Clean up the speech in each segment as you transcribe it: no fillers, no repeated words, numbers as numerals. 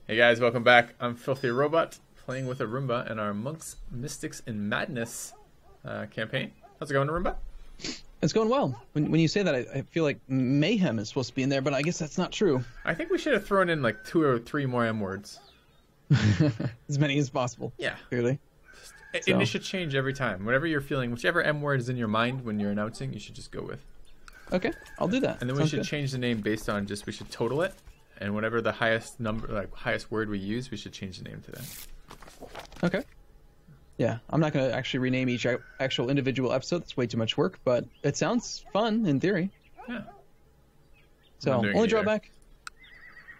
Hey guys, welcome back. I'm FilthyRobot, playing with Arumba in our Monks, Mystics, and Madness campaign. How's it going, Arumba? It's going well. When you say that, I feel like mayhem is supposed to be in there, but I guess that's not true. I think we should have thrown in like 2 or 3 more M words. As many as possible. Yeah. Clearly. And it should change every time. Whatever you're feeling, whichever M word is in your mind when you're announcing, you should just go with. Okay, I'll do that. And then we should change the name based on we should total it. And whatever the highest number, highest word we use, we should change the name to that. Okay. Yeah, I'm not going to actually rename each actual individual episode. That's way too much work, but it sounds fun in theory. Yeah. So only drawback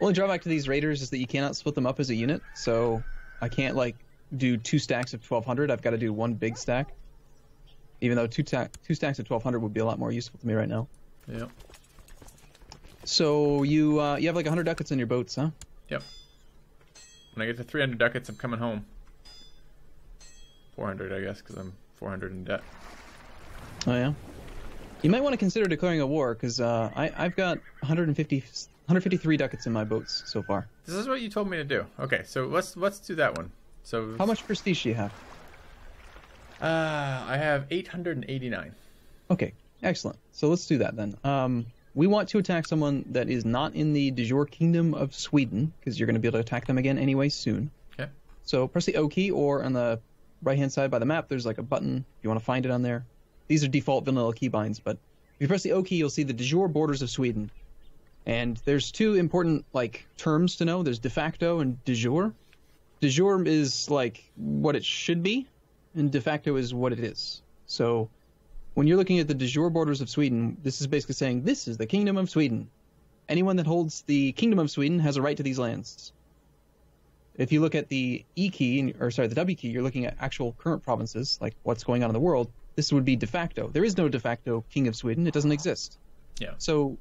to these raiders is that you cannot split them up as a unit. So I can't do 2 stacks of 1200. I've got to do 1 big stack. Even though 2 stacks of 1200 would be a lot more useful to me right now. Yep. So you have like 100 ducats in your boats, huh? Yep. When I get to 300 ducats, I'm coming home. 400, I guess, because I'm 400 in debt. Oh yeah. You might want to consider declaring a war, because I've got 153 ducats in my boats so far. This is what you told me to do. Okay, so let's do that one. So how much prestige do you have? I have 889. Okay, excellent. So let's do that then. We want to attack someone that is not in the de jure kingdom of Sweden, because you're going to be able to attack them again anyway soon. Okay. So press the O key, or on the right-hand side by the map, there's like a button if you want to find it on there. These are default vanilla keybinds, but if you press the O key, you'll see the de jure borders of Sweden. And there's 2 important terms to know. There's de facto and de jure. De jure is what it should be, and de facto is what it is. So when you're looking at the de jure borders of Sweden, this is basically saying this is the Kingdom of Sweden. Anyone that holds the Kingdom of Sweden has a right to these lands. If you look at the E key, the W key, you're looking at actual current provinces, like what's going on in the world. This would be de facto. There is no de facto King of Sweden. It doesn't exist. Yeah. So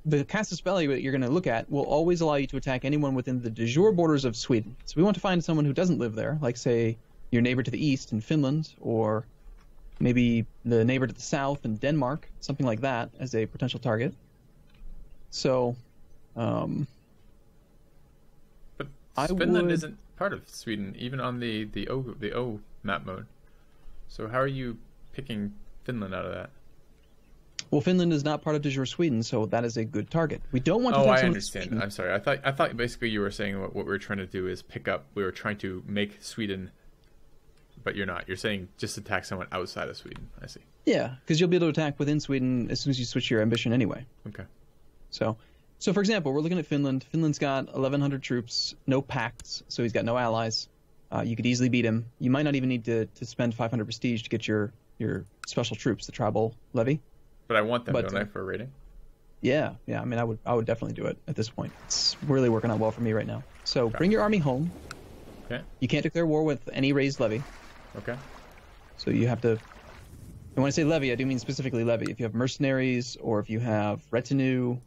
the casus belli that you're going to look at will always allow you to attack anyone within the de jure borders of Sweden. So we want to find someone who doesn't live there, like, say, your neighbor to the east in Finland, or maybe the neighbor to the south in Denmark, something like that, as a potential target. So, but Finland isn't part of Sweden, even on the O map mode. So how are you picking Finland out of that? Well, Finland is not part of de jure Sweden, so that is a good target. We don't want to. Oh, I understand. I'm sorry. I thought basically you were saying what we were trying to do is we were trying to make Sweden. But you're not. You're saying just attack someone outside of Sweden. I see. Yeah, because you'll be able to attack within Sweden as soon as you switch your ambition anyway. Okay. So for example, we're looking at Finland. Finland's got 1,100 troops, no pacts, so he's got no allies. You could easily beat him. You might not even need to spend 500 prestige to get your special troops, the tribal levy. But I want them, don't I, for a rating? Yeah. I mean, I would definitely do it at this point. It's really working out well for me right now. So bring your army home. Okay. You can't declare war with any raised levy. Okay. So you have to, and when I say levy, I do mean specifically levy. If you have mercenaries or if you have retinue,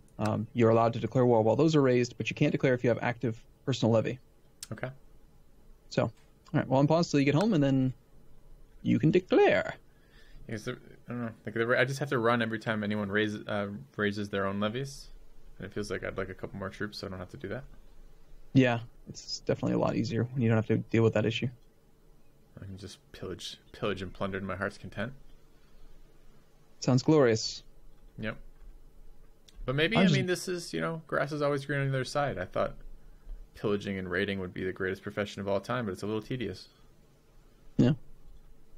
you're allowed to declare war while those are raised, but you can't declare if you have active personal levy. Okay. So, all right, well, unpause till you get home, and then you can declare. I don't know. I just have to run every time anyone raises their own levies. And it feels like I'd like a couple more troops, so I don't have to do that. Yeah, it's definitely a lot easier when you don't have to deal with that issue. I can just pillage and plunder to my heart's content. Sounds glorious. Yep. But maybe, this is, grass is always green on the other side. I thought pillaging and raiding would be the greatest profession of all time, but it's a little tedious. Yeah.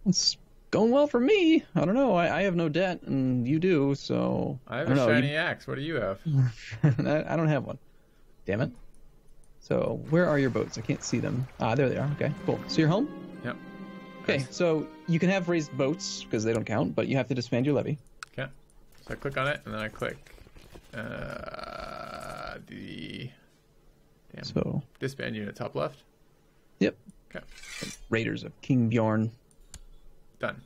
It's going well for me. I don't know. I have no debt, and you do, so... I have a shiny axe. What do you have? I don't have one. Damn it. So, where are your boats? I can't see them. Ah, there they are. Okay, cool. So you're home? Yep. Okay, so you can have raised boats, because they don't count, but you have to disband your levy. Okay. So I click on it, and then I click disband unit top left. Yep. Okay. Raiders of King Bjorn. Done.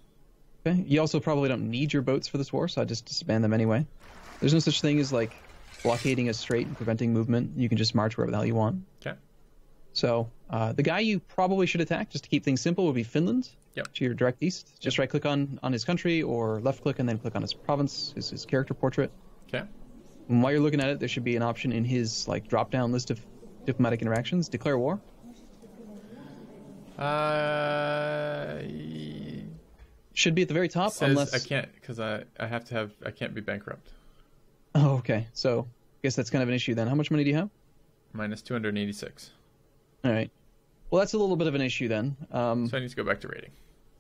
Okay. You also probably don't need your boats for this war, so I just disband them anyway. There's no such thing as blockading a strait and preventing movement. You can just march wherever the hell you want. Okay. So the guy you probably should attack, just to keep things simple, would be Finland. Yep. To your direct east. Just right-click on his country, or left-click and then click on his province, his character portrait. Okay. And while you're looking at it, there should be an option in his drop-down list of diplomatic interactions. Declare war. Should be at the very top, says unless I can't, because I can't be bankrupt. Oh, okay. So I guess that's kind of an issue then. How much money do you have? Minus 286. All right. Well, that's a little bit of an issue then. So I need to go back to rating.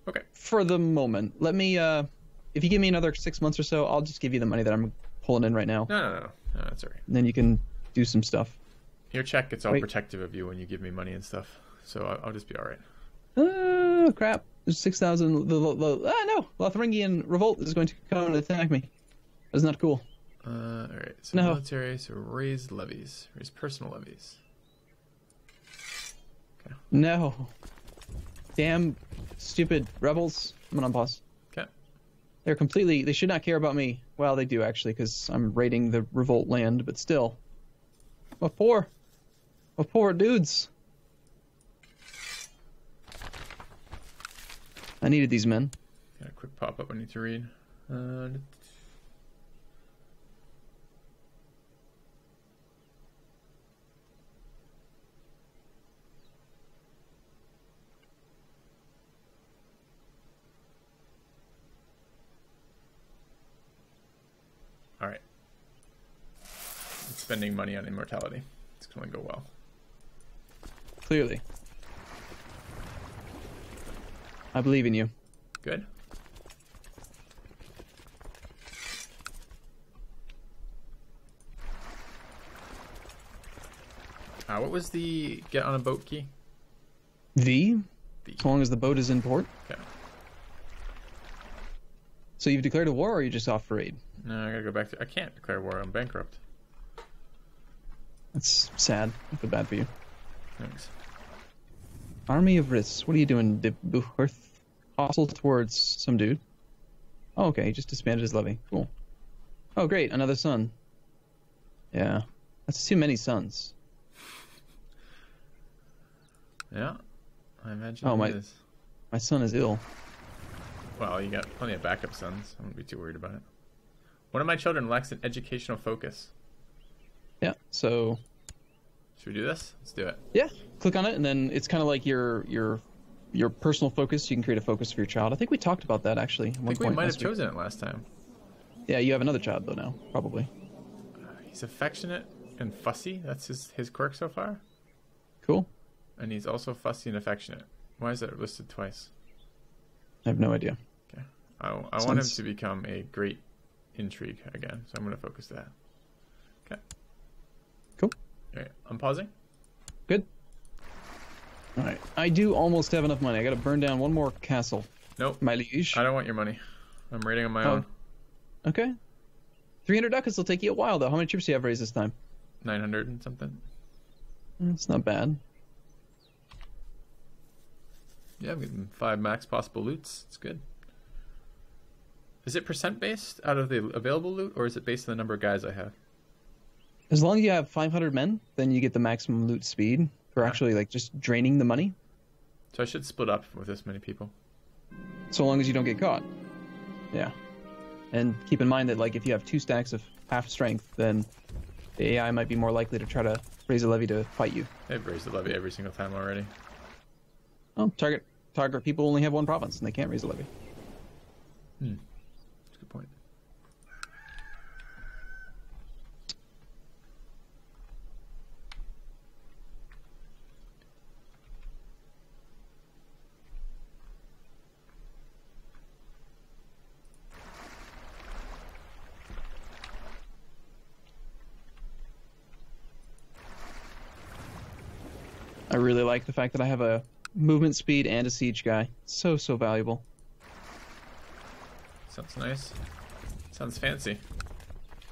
Okay. For the moment, let me. If you give me another 6 months or so, I'll just give you the money that I'm pulling in right now. No, that's all right. And then you can do some stuff. Your check gets all protective of you when you give me money and stuff, so I'll just be all right. Oh, crap. There's 6,000. No. Lotharingian revolt is going to come and attack me. That's not cool. All right. So military, so raise levies. Raise personal levies. Okay. No. Damn stupid rebels. I'm going to unpause. Okay. They should not care about me. Well, they do actually, because I'm raiding the revolt land, but still. My poor dudes. I needed these men. Got a quick pop-up I need to read. All right. Spending money on immortality. It's going to go well. Clearly. I believe in you. Good. What was the get on a boat key? V? V. As long as the boat is in port. Okay. So you've declared a war, or are you just off raid? No, I gotta go back to... I can't declare war. I'm bankrupt. That's sad. I feel bad for you. Thanks. Army of Riths. What are you doing, Buhurth? Hostile towards some dude. Oh, okay. He just disbanded his levy. Cool. Oh, great. Another son. Yeah. That's too many sons. Yeah. I imagine it is. My son is ill. Well, you got plenty of backup sons. I wouldn't be too worried about it. One of my children lacks an educational focus. Yeah, so... Should we do this? Let's do it. Yeah. Click on it, and then it's kind of like your personal focus. You can create a focus for your child. I think we talked about that, actually. I think we might have chosen it last time. Yeah, you have another child, though, now. Probably. He's affectionate and fussy. That's his quirk so far. Cool. And he's also fussy and affectionate. Why is that listed twice? I have no idea. Okay. I want him to become a great intrigue again, so I'm going to focus that. Okay. Cool. All right. I'm pausing. Good. All right. I do almost have enough money. I got to burn down one more castle. Nope. My liege. I don't want your money. I'm raiding on my own. Okay. 300 ducats will take you a while, though. How many troops do you have raised this time? 900 and something. That's not bad. Yeah, I'm getting 5 max possible loots. It's good. Is it percent based out of the available loot, or is it based on the number of guys I have? As long as you have 500 men, then you get the maximum loot speed for actually like just draining the money. So I should split up with this many people. So long as you don't get caught. Yeah. And keep in mind that like if you have 2 stacks of half strength, then the AI might be more likely to try to raise a levy to fight you. They've raised the levy every single time already. Oh, target people only have 1 province and they can't raise a levy. That's a good point. I really like the fact that I have a movement speed and a siege guy. So valuable. Sounds nice. Sounds fancy.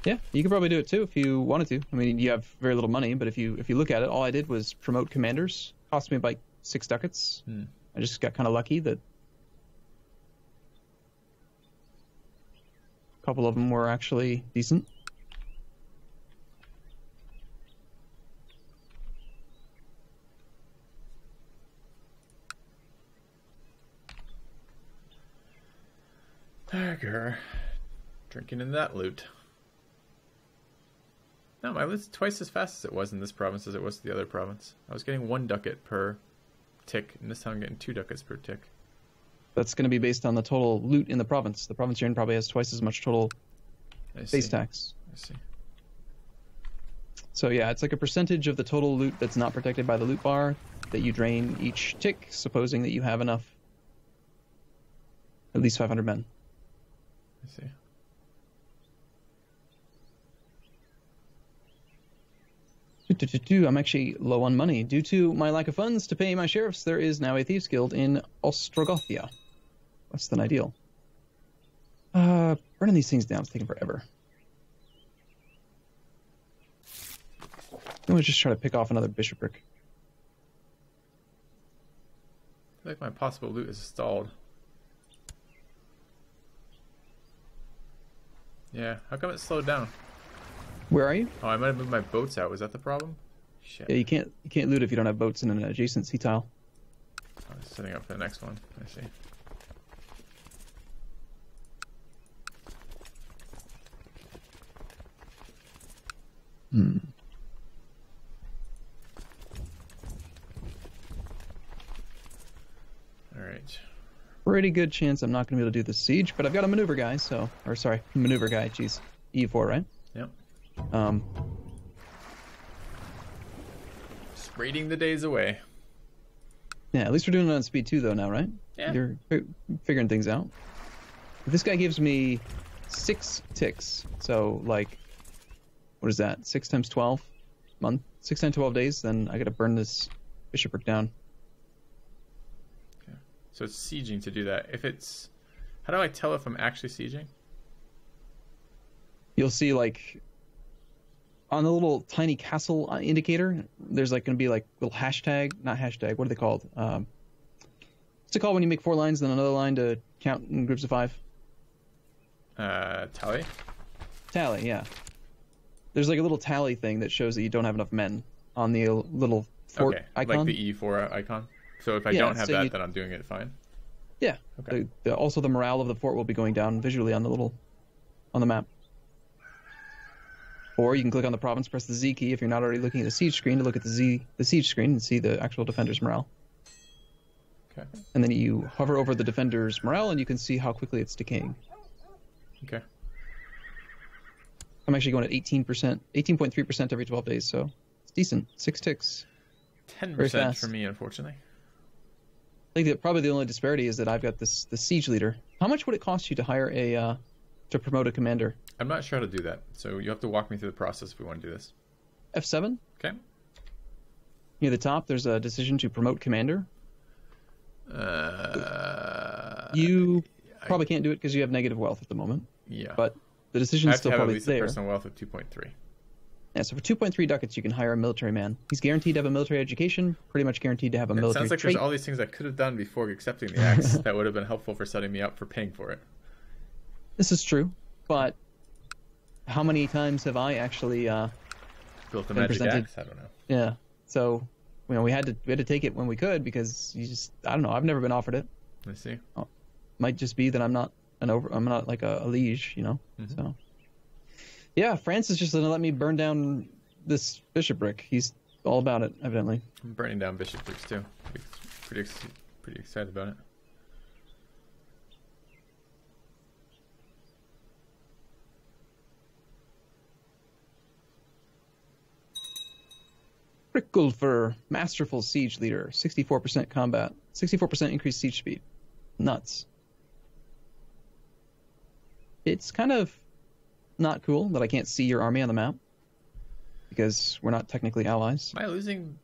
Yeah, you could probably do it too if you wanted to. I mean, you have very little money, but if you look at it, all I did was promote commanders. Cost me like 6 ducats. I just got kind of lucky that a couple of them were actually decent. Tiger. Drinking in that loot. No, my loot's twice as fast as it was in this province as it was the other province. I was getting 1 ducat per tick, and this time I'm getting 2 ducats per tick. That's going to be based on the total loot in the province. The province you're in probably has twice as much total base tax. I see. So yeah, it's like a percentage of the total loot that's not protected by the loot bar that you drain each tick, supposing that you have enough. At least 500 men. I see. I'm actually low on money. Due to my lack of funds to pay my sheriffs, there is now a Thieves Guild in Ostrogothia. Less than ideal. Burning these things down is taking forever. I'm going to just try to pick off another bishopric. I feel like my possible loot is stalled. Yeah, how come it slowed down? Where are you? Oh, I might have moved my boats out. Was that the problem? Shit. Yeah, you can't loot if you don't have boats in an adjacent sea tile. I was setting up for the next one. I see. All right. Pretty good chance I'm not going to be able to do this siege, but I've got a maneuver guy, so... Or, sorry, maneuver guy, jeez. E4, right? Yep. Um... Just raiding the days away. Yeah, at least we're doing it on speed 2, though, now, right? Yeah. You're figuring things out. If this guy gives me 6 ticks, so, like... What is that? 6 times 12? 6 times 12 days, then I gotta burn this bishopric down. So it's sieging to do that. If it's... How do I tell if I'm actually sieging? You'll see, like, on the little tiny castle indicator, there's, like, going to be, like, little hashtag. Not hashtag. What are they called? What's it called when you make 4 lines, then another line to count in groups of 5? Tally? Tally, yeah. There's, like, a little tally thing that shows that you don't have enough men on the little fort icon. Like the E4 icon? So if I don't have that, then I'm doing it fine? Yeah. Okay. Also, the morale of the fort will be going down visually on the map. Or you can click on the province, press the Z key if you're not already looking at the siege screen to look at the siege screen and see the actual defender's morale. Okay. And then you hover over the defender's morale and you can see how quickly it's decaying. Okay. I'm actually going at 18%, 18.3% every 12 days, so it's decent. 6 ticks. 10% for me, unfortunately. I think that probably the only disparity is that I've got the siege leader. How much would it cost you to hire to promote a commander? I'm not sure how to do that, so you have to walk me through the process if we want to do this. F7. Okay. Near the top, there's a decision to promote commander. You probably can't do it because you have negative wealth at the moment. Yeah. But the decision's still probably there. I have to have at least a personal wealth of 2.3. Yeah, so for 2.3 ducats, you can hire a military man. He's guaranteed to have a military education, pretty much guaranteed to have a military It sounds like trait. there's all these things I could have done before accepting the axe that would have been helpful for setting me up for paying for it. This is true, but how many times have I actually built a magic axe? I don't know. Yeah, so we had to take it when we could because I don't know. I've never been offered it. I see. Might just be that I'm not like a liege, you know. Mm-hmm. So. Yeah, France is just going to let me burn down this bishopric. He's all about it, evidently. I'm burning down bishoprics, too. Pretty excited about it. Prickle for Masterful Siege Leader. 64% combat. 64% increased siege speed. Nuts. It's kind of not cool that I can't see your army on the map because we're not technically allies. Am I losing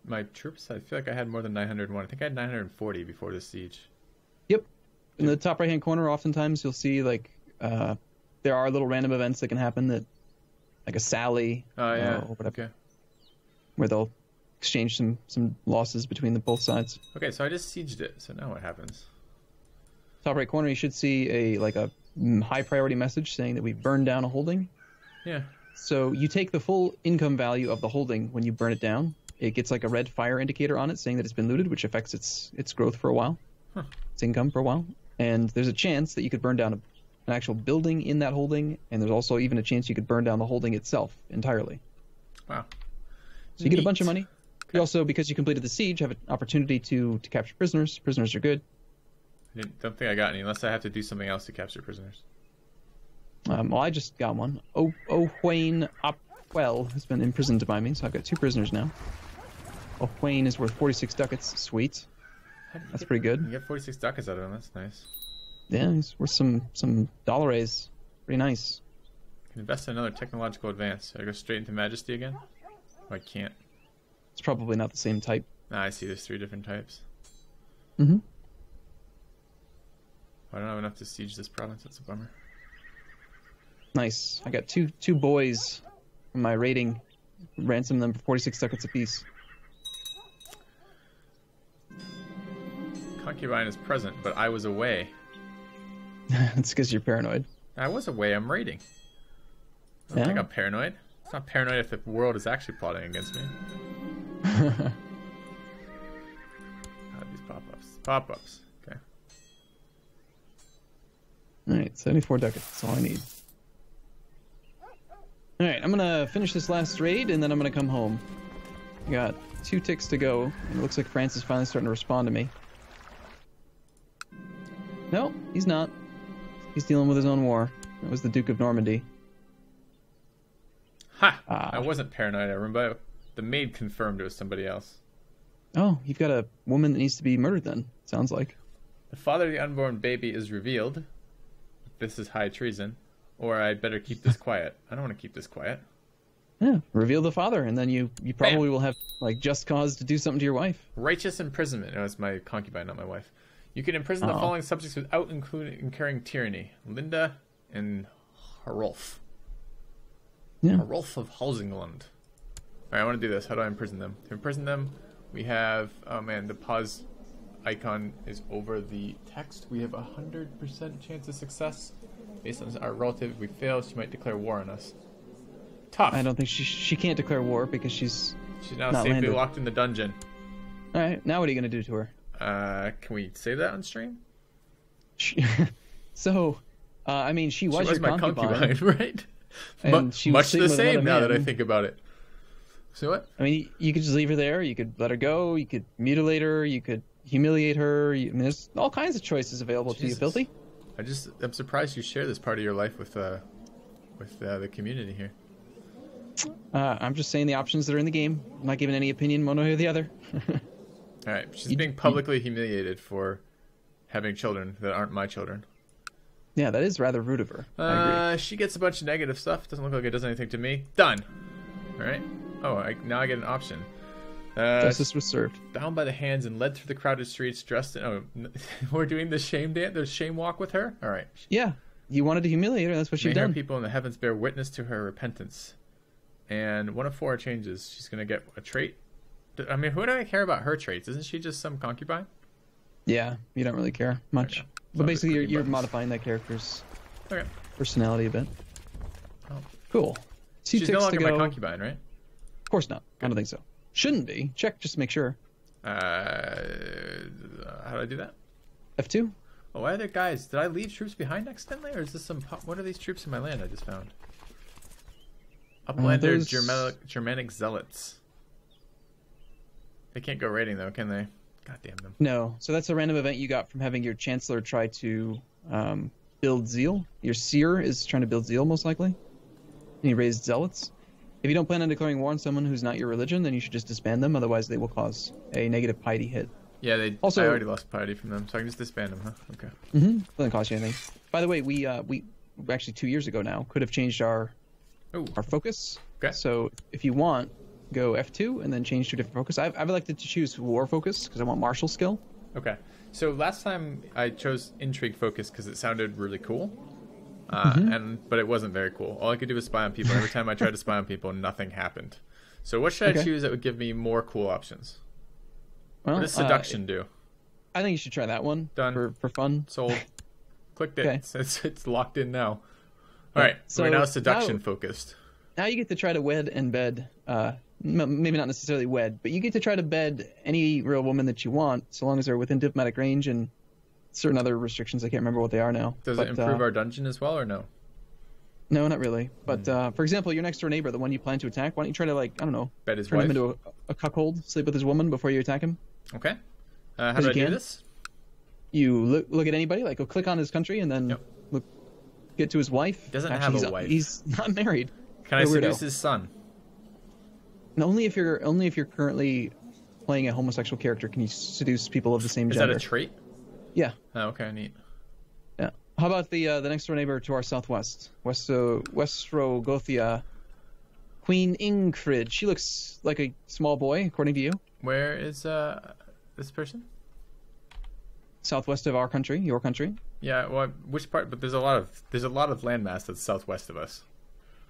my troops? I feel like I had more than 901. I think I had 940 before this siege. Yep. In the top right-hand corner, oftentimes you'll see like there are little random events that can happen that, like a sally, or whatever, okay, where they'll exchange some losses between both sides. Okay, so I just sieged it. So now what happens? Top right corner, you should see a high priority message saying that we burned down a holding. Yeah. So you take the full income value of the holding when you burn it down. It gets like a red fire indicator on it saying that it's been looted, which affects its growth for a while, its income for a while. And there's a chance that you could burn down an actual building in that holding, and there's also even a chance you could burn down the holding itself entirely. Wow. So you get a bunch of money. Okay. You also, because you completed the siege, have an opportunity to capture prisoners. Prisoners are good. I don't think I got any, unless I have to do something else to capture prisoners. Well, I just got one. Owain Opwell has been imprisoned by me, so I've got 2 prisoners now. Owain is worth 46 ducats. Sweet. That's pretty good. You get 46 ducats out of him. That's nice. Yeah, he's worth some dollars. Pretty nice. Can invest in another technological advance. I go straight into Majesty again? Oh, I can't. It's probably not the same type. Ah, I see. There's 3 different types. Mm-hmm. I don't have enough to siege this province. That's a bummer. Nice. I got two boys from my rating. Ransom them for 46 ducats apiece. Concubine is present, but I was away. It's because you're paranoid. I was away. I'm raiding. I don't think I'm paranoid. It's not paranoid if the world is actually plotting against me. God, these pop-ups. Pop-ups. Okay. Alright, 74 ducats. That's all I need. Alright, I'm gonna finish this last raid, and then I'm gonna come home. I got 2 ticks to go, and it looks like France is finally starting to respond to me. No, he's not. He's dealing with his own war. That was the Duke of Normandy. Ha! I wasn't paranoid, Arumba. The maid confirmed it was somebody else. Oh, you've got a woman that needs to be murdered then, sounds like. The father of the unborn baby is revealed. This is high treason. Or I'd better keep this quiet. I don't want to keep this quiet. Yeah, reveal the father, and then you probably will have like just cause to do something to your wife. Righteous imprisonment. No, it's my concubine, not my wife. You can imprison the following subjects without incurring tyranny. Linda and Harolf. Yeah. Harolf of Halsingland. Alright, I want to do this. How do I imprison them? To imprison them, we have... Oh man, the pause icon is over the text. We have 100% chance of success. Based on our relative, if we fail, she might declare war on us. Tough. I don't think she can't declare war because she's now not safely landed. locked in the dungeon. Alright, now what are you going to do to her? Can we say that on stream? So, I mean, she was your my concubine, right? And she much was the same now that I think about it. So what? I mean, you could just leave her there. You could let her go. You could mutilate her. You could humiliate her. I mean, there's all kinds of choices available to you, Filthy. I'm surprised you share this part of your life with the community here. I'm just saying the options that are in the game. I'm not giving any opinion one way or the other. All right, she's being publicly humiliated for having children that aren't my children. Yeah, that is rather rude of her. I agree. She gets a bunch of negative stuff. Doesn't look like it does anything to me. Done. All right. Oh, now I get an option. Justice was served. Bound by the hands and led through the crowded streets, dressed in... Oh, we're doing the shame dance, the shame walk with her? All right. Yeah, you wanted to humiliate her. That's what you've done. People in the heavens bear witness to her repentance. And 1 of 4 changes. She's going to get a trait. I mean, who do I care about her traits? Isn't she just some concubine? Yeah, you don't really care much. Okay. But basically, you're modifying that character's personality a bit. Oh. Cool. She's no longer my concubine, right? Of course not. Good. I don't think so. Shouldn't be. Check just to make sure. How do I do that? F2. Oh, why are there guys? Did I leave troops behind accidentally, or is this some... What are these troops in my land I just found? Uplander Germanic zealots. They can't go raiding though, can they? God damn them. No. So that's a random event you got from having your Chancellor try to build zeal. Your Seer is trying to build zeal, most likely. And he raised zealots. If you don't plan on declaring war on someone who's not your religion, then you should just disband them. Otherwise, they will cause a negative piety hit. Yeah, I already lost piety from them, so I can just disband them, huh? Okay. Mm-hmm. Doesn't cost you anything. By the way, we actually 2 years ago now could have changed our focus. Okay. So if you want, go F2 and then change to a different focus. I've elected to choose war focus because I want martial skill. Okay. So last time I chose intrigue focus because it sounded really cool. But it wasn't very cool. All I could do was spy on people. Every time I tried to spy on people, nothing happened. So what should I choose that would give me more cool options? Well, what does seduction do? I think you should try that one. Done. For fun. Sold. Clicked it. Okay. It's locked in now. All right. So we're now seduction focused. Now you get to try to wed and bed. Maybe not necessarily wed, but you get to try to bed any real woman that you want, so long as they're within diplomatic range and certain other restrictions. I can't remember what they are now. Does it improve our dungeon as well, or no? No, not really. But for example, your next door neighbor, the one you plan to attack, why don't you try to, like, I don't know, bet his turn wife him into a cuckold, sleep with his woman before you attack him? Okay. How do I do this? You look at anybody, like, go click on his country, and then get to his wife. He doesn't have a wife. He's not married. Can I seduce his son? And only if you're currently playing a homosexual character can you seduce people of the same gender. Is that a trait? Yeah. Oh, okay, neat. Yeah. How about the next door neighbor to our southwest, Westrogothia, Queen Ingrid? She looks like a small boy, according to you. Where is this person? Southwest of our country, your country. Yeah. Well, which part? But there's a lot of landmass that's southwest of us.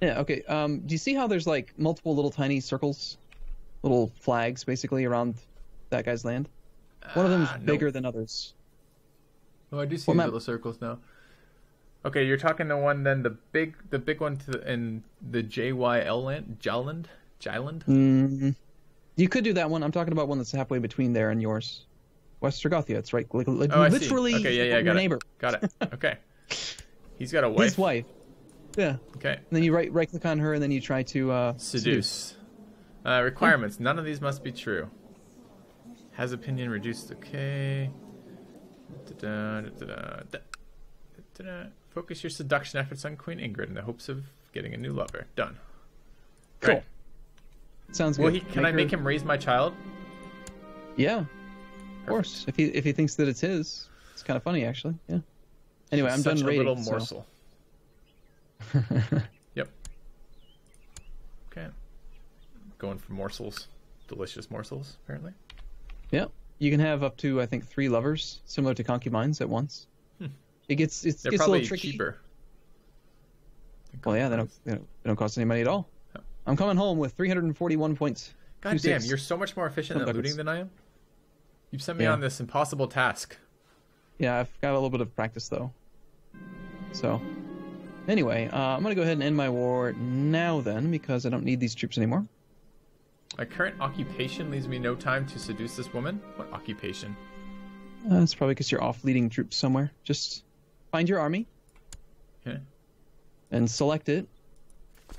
Yeah. Okay. Do you see how there's like multiple little tiny circles, little flags, basically around that guy's land? One of them's bigger than others. Oh, I do see little circles now. Okay, you're talking the one then the big one in the JYL land, Jyland. You could do that one. I'm talking about one that's halfway between there and yours. Westrogothia. It's right, literally. Okay, yeah, your neighbor. Got it. Okay. He's got a wife. His wife. Yeah. Okay. And then you right click on her, and then you try to seduce. Requirements. None of these must be true. Has opinion reduced. Okay. Focus your seduction efforts on Queen Ingrid in the hopes of getting a new lover. Done. Cool. Right. Sounds good. Can I make him raise my child? Yeah. Of course. If he thinks that it's his. It's kind of funny, actually. Yeah. Anyway, I'm done raiding. A little morsel. Yep. Okay. Going for morsels. Delicious morsels, apparently. Yeah. You can have up to, I think, 3 lovers, similar to concubines, at once. It gets a little tricky. Cheaper. Well, yeah, they don't cost any money at all. Oh. I'm coming home with 341 points. God damn, you're so much more efficient at looting than I am. You've sent me on this impossible task. Yeah, I've got a little bit of practice, though. So, anyway, I'm going to go ahead and end my war now, then, because I don't need these troops anymore. My current occupation leaves me no time to seduce this woman. What occupation? It's probably because you're off leading troops somewhere. Just find your army. Okay. And select it.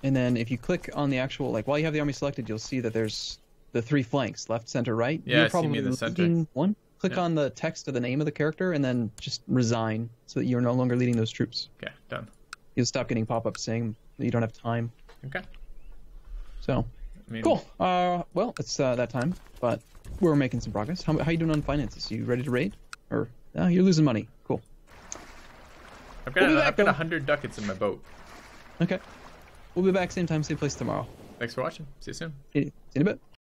And then if you click on the actual, like, while you have the army selected, you'll see that there's the 3 flanks, left, center, right. Yeah, I see me in the center. One. Click on the text of the name of the character, and then just resign, so that you're no longer leading those troops. Okay, done. You'll stop getting pop-ups saying that you don't have time. Okay. So, cool. Well, it's that time, but we're making some progress. How you doing on finances? You ready to raid? Or you're losing money. Cool. I've got 100 ducats in my boat. Okay. We'll be back same time, same place tomorrow. Thanks for watching. See you soon. See you in a bit.